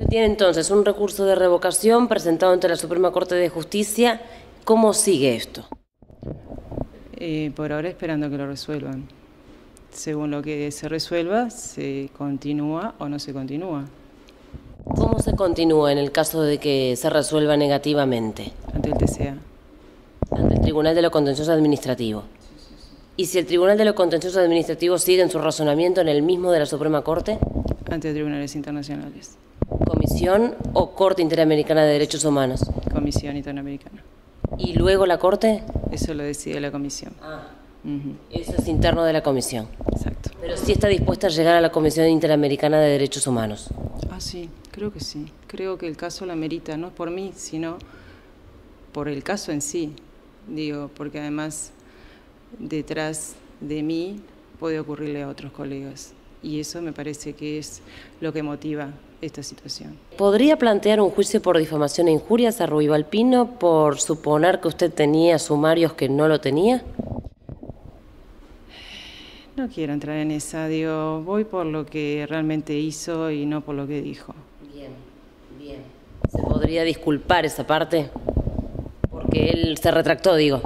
Tiene entonces un recurso de revocación presentado ante la Suprema Corte de Justicia. ¿Cómo sigue esto? Por ahora esperando que lo resuelvan. Según lo que se resuelva, se continúa o no se continúa. ¿Cómo se continúa en el caso de que se resuelva negativamente? Ante el TCA. Ante el Tribunal de lo Contencioso Administrativo. ¿Y si el Tribunal de lo Contencioso Administrativo sigue en su razonamiento en el mismo de la Suprema Corte? Ante tribunales internacionales. ¿Comisión o Corte Interamericana de Derechos Humanos? Comisión Interamericana. ¿Y luego la Corte? Eso lo decide la comisión. Eso es interno de la comisión. Exacto. Pero sí está dispuesta a llegar a la Comisión Interamericana de Derechos Humanos. Sí, creo que sí. Creo que el caso lo amerita, no por mí, sino por el caso en sí. Digo, porque además detrás de mí puede ocurrirle a otros colegas. Y eso me parece que es lo que motiva esta situación. ¿Podría plantear un juicio por difamación e injurias a Ruibalpino por suponer que usted tenía sumarios que no lo tenía? No quiero entrar en esa, digo, voy por lo que realmente hizo y no por lo que dijo. Bien, bien. ¿Se podría disculpar esa parte? Porque él se retractó, digo.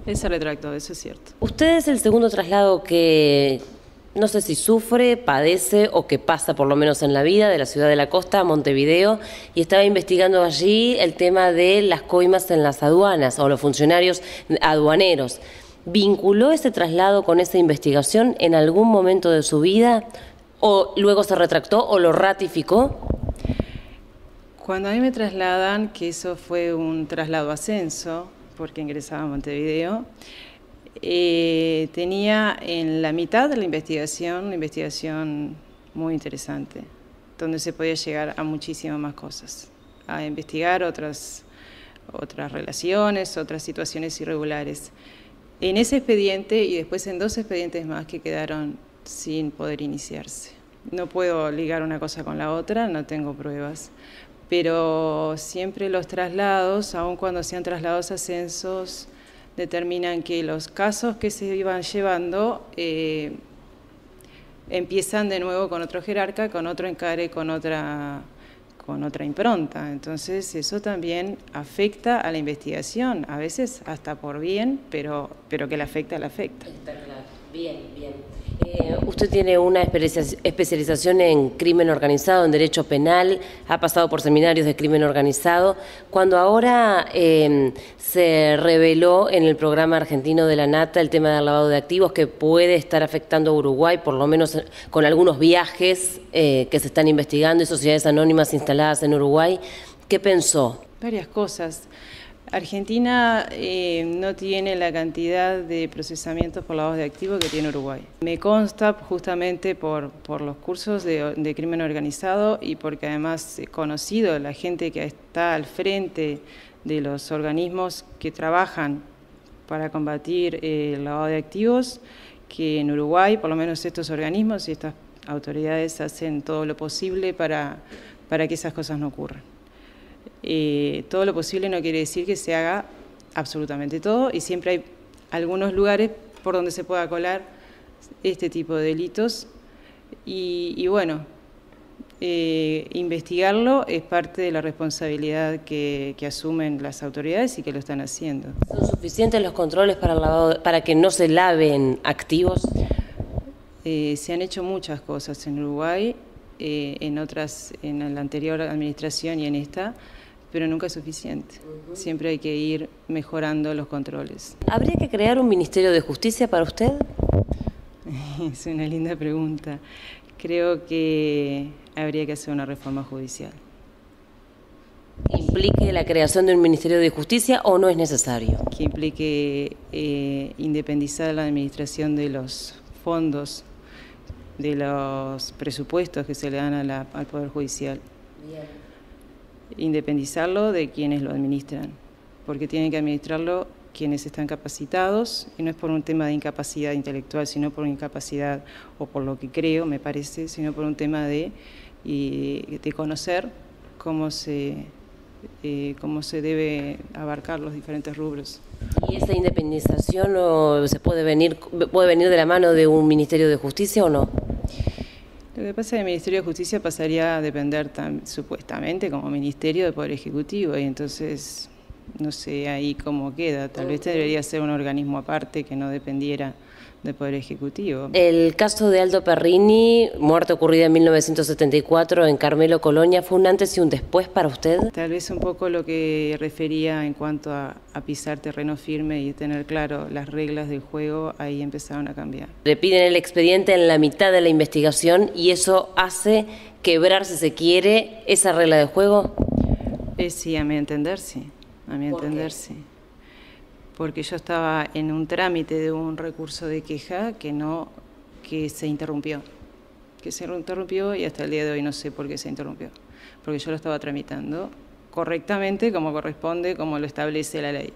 Él se retractó, eso es cierto. Usted es el segundo traslado que no sé si sufre, padece o que pasa por lo menos en la vida de la ciudad de la costa a Montevideo, y estaba investigando allí el tema de las coimas en las aduanas o los funcionarios aduaneros. ¿Vinculó ese traslado con esa investigación en algún momento de su vida o luego se retractó o lo ratificó? Cuando a mí me trasladan, que eso fue un traslado ascenso, porque ingresaba a Montevideo, tenía en la mitad de la investigación, una investigación muy interesante, donde se podía llegar a muchísimas más cosas, a investigar otras relaciones, otras situaciones irregulares. En ese expediente y después en 2 expedientes más que quedaron sin poder iniciarse. No puedo ligar una cosa con la otra, no tengo pruebas, pero siempre los traslados, aun cuando sean traslados ascensos, determinan que los casos que se iban llevando empiezan de nuevo con otro jerarca, con otro encare, con otra impronta. Entonces eso también afecta a la investigación, a veces hasta por bien, pero que la afecta, la afecta. Está claro. Bien, bien. Usted tiene una especialización en crimen organizado, en derecho penal, ha pasado por seminarios de crimen organizado. Cuando ahora se reveló en el programa argentino de la Nata el tema del lavado de activos que puede estar afectando a Uruguay, por lo menos con algunos viajes que se están investigando y sociedades anónimas instaladas en Uruguay, ¿qué pensó? Varias cosas. Argentina no tiene la cantidad de procesamientos por lavado de activos que tiene Uruguay. Me consta justamente por los cursos de crimen organizado y porque además he conocido a la gente que está al frente de los organismos que trabajan para combatir el lavado de activos, que en Uruguay, por lo menos estos organismos y estas autoridades hacen todo lo posible para que esas cosas no ocurran. Todo lo posible no quiere decir que se haga absolutamente todo y siempre hay algunos lugares por donde se pueda colar este tipo de delitos y bueno, investigarlo es parte de la responsabilidad que asumen las autoridades y que lo están haciendo. ¿Son suficientes los controles para que no se laven activos? Se han hecho muchas cosas en Uruguay, en la anterior administración y en esta, pero nunca es suficiente. Siempre hay que ir mejorando los controles. ¿Habría que crear un Ministerio de Justicia para usted? Es una linda pregunta. Creo que habría que hacer una reforma judicial. ¿Implique la creación de un Ministerio de Justicia o no es necesario? Que implique independizar la administración de los fondos, de los presupuestos que se le dan al Poder Judicial. Bien. Independizarlo de quienes lo administran, porque tienen que administrarlo quienes están capacitados, y no es por un tema de incapacidad intelectual, sino por incapacidad, o por lo que creo, me parece, sino por un tema de conocer cómo se debe abarcar los diferentes rubros. ¿Y esa independización puede venir de la mano de un Ministerio de Justicia o no? Lo que pasa es que el Ministerio de Justicia pasaría a depender supuestamente como Ministerio del Poder Ejecutivo y entonces no sé ahí cómo queda. Tal vez debería ser un organismo aparte que no dependiera del Poder Ejecutivo. El caso de Aldo Perrini, muerte ocurrida en 1974 en Carmelo, Colonia, ¿fue un antes y un después para usted? Tal vez un poco lo que refería en cuanto a pisar terreno firme y tener claro las reglas del juego, ahí empezaron a cambiar. Le piden el expediente en la mitad de la investigación y eso hace quebrar, si se quiere, esa regla de juego. Sí, a mi entender sí, a mi entender sí. Porque yo estaba en un trámite de un recurso de queja que se interrumpió. Y hasta el día de hoy no sé por qué se interrumpió. Porque yo lo estaba tramitando correctamente, como corresponde, como lo establece la ley.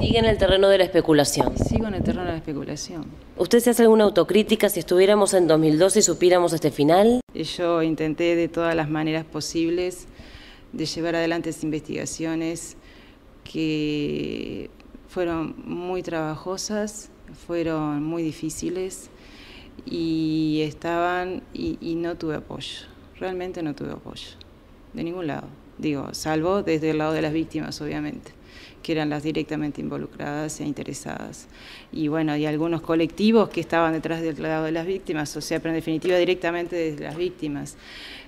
Sigue en el terreno de la especulación. Sigo en el terreno de la especulación. ¿Usted se hace alguna autocrítica si estuviéramos en 2012 y supiéramos este final? Yo intenté de todas las maneras posibles de llevar adelante esas investigaciones que fueron muy trabajosas, fueron muy difíciles y no tuve apoyo, realmente no tuve apoyo, de ningún lado, digo, salvo desde el lado de las víctimas, obviamente, que eran las directamente involucradas e interesadas. Y bueno, y algunos colectivos que estaban detrás del lado de las víctimas, o sea, pero en definitiva directamente desde las víctimas,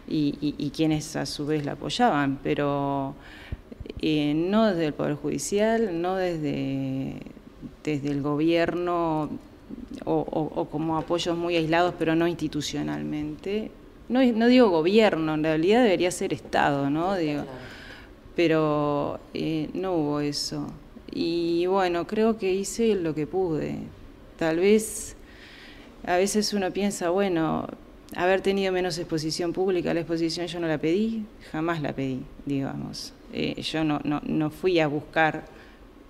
y quienes a su vez la apoyaban, pero no desde el Poder Judicial, no desde el gobierno o como apoyos muy aislados, pero no institucionalmente. No digo gobierno, en realidad debería ser Estado, ¿no? Digo, pero no hubo eso. Y bueno, creo que hice lo que pude. Tal vez, a veces uno piensa, bueno, haber tenido menos exposición pública, la exposición yo no la pedí, jamás la pedí, digamos. Yo no fui a buscar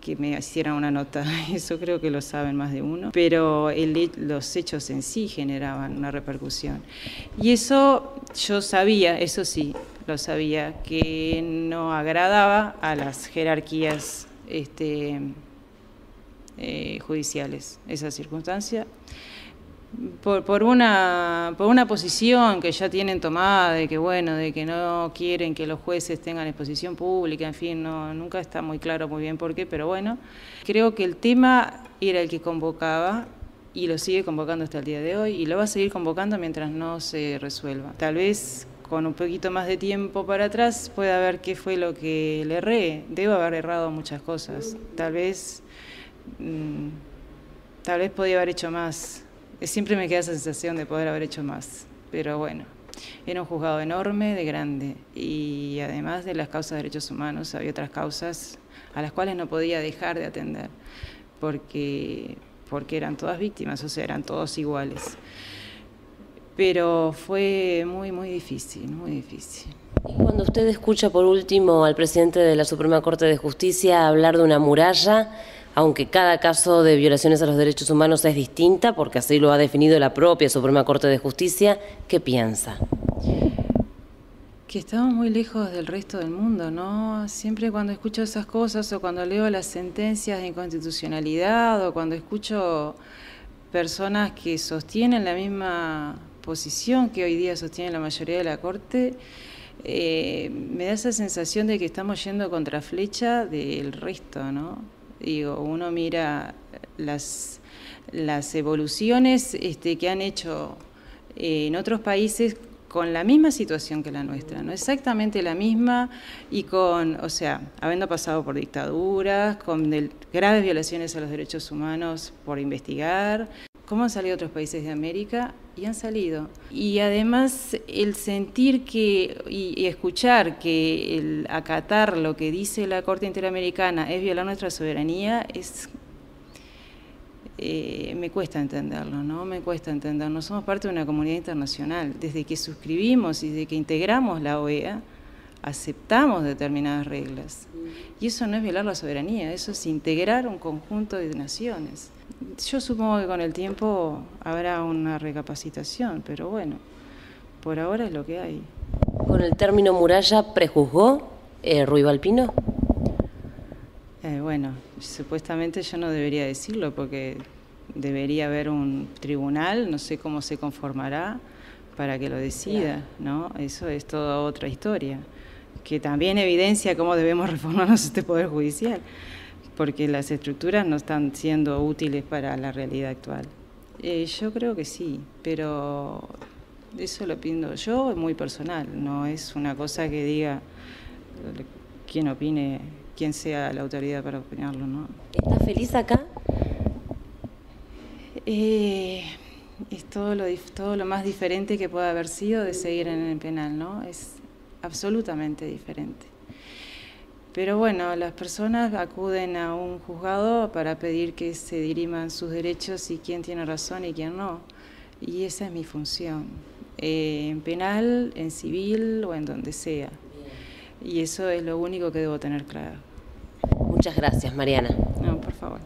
que me hicieran una nota, eso creo que lo saben más de uno, pero los hechos en sí generaban una repercusión. Y eso yo sabía, eso sí, lo sabía, que no agradaba a las jerarquías judiciales, esa circunstancia. Por una posición que ya tienen tomada de que bueno, de que no quieren que los jueces tengan exposición pública, en fin, nunca está muy claro muy bien por qué, pero bueno, creo que el tema era el que convocaba y lo sigue convocando hasta el día de hoy y lo va a seguir convocando mientras no se resuelva. Tal vez con un poquito más de tiempo para atrás pueda ver qué fue lo que le erré. Debo haber errado muchas cosas, tal vez podía haber hecho más. Siempre me queda esa sensación de poder haber hecho más, pero bueno, era un juzgado enorme, de grande, y además de las causas de derechos humanos había otras causas a las cuales no podía dejar de atender, porque eran todas víctimas, o sea, eran todos iguales. Pero fue muy, muy difícil, muy difícil. Y cuando usted escucha por último al presidente de la Suprema Corte de Justicia hablar de una muralla, aunque cada caso de violaciones a los derechos humanos es distinta, porque así lo ha definido la propia Suprema Corte de Justicia, ¿qué piensa? Que estamos muy lejos del resto del mundo, ¿no? Siempre cuando escucho esas cosas o cuando leo las sentencias de inconstitucionalidad o cuando escucho personas que sostienen la misma posición que hoy día sostiene la mayoría de la Corte, me da esa sensación de que estamos yendo contra flecha del resto, ¿no? Digo, uno mira las evoluciones que han hecho en otros países con la misma situación que la nuestra, no exactamente la misma, y o sea, habiendo pasado por dictaduras, con graves violaciones a los derechos humanos por investigar, cómo han salido otros países de América, y han salido. Y además el sentir y escuchar que el acatar lo que dice la Corte Interamericana es violar nuestra soberanía, me cuesta entenderlo, ¿no? Me cuesta entenderlo. Somos parte de una comunidad internacional. Desde que suscribimos y desde que integramos la OEA, aceptamos determinadas reglas. Y eso no es violar la soberanía, eso es integrar un conjunto de naciones. Yo supongo que con el tiempo habrá una recapacitación, pero bueno, por ahora es lo que hay. ¿Con el término muralla prejuzgó Ruibalpino? Bueno, supuestamente yo no debería decirlo porque debería haber un tribunal, no sé cómo se conformará, para que lo decida, ¿no? Eso es toda otra historia, que también evidencia cómo debemos reformarnos este Poder Judicial, porque las estructuras no están siendo útiles para la realidad actual. Yo creo que sí, pero eso lo pido yo, es muy personal, no es una cosa que diga quien opine, quien sea la autoridad para opinarlo, ¿no? ¿Estás feliz acá? Es todo lo más diferente que pueda haber sido de seguir en el penal, ¿no? Es absolutamente diferente. Pero bueno, las personas acuden a un juzgado para pedir que se diriman sus derechos y quién tiene razón y quién no. Y esa es mi función, en penal, en civil o en donde sea. Y eso es lo único que debo tener claro. Muchas gracias, Mariana. No, por favor.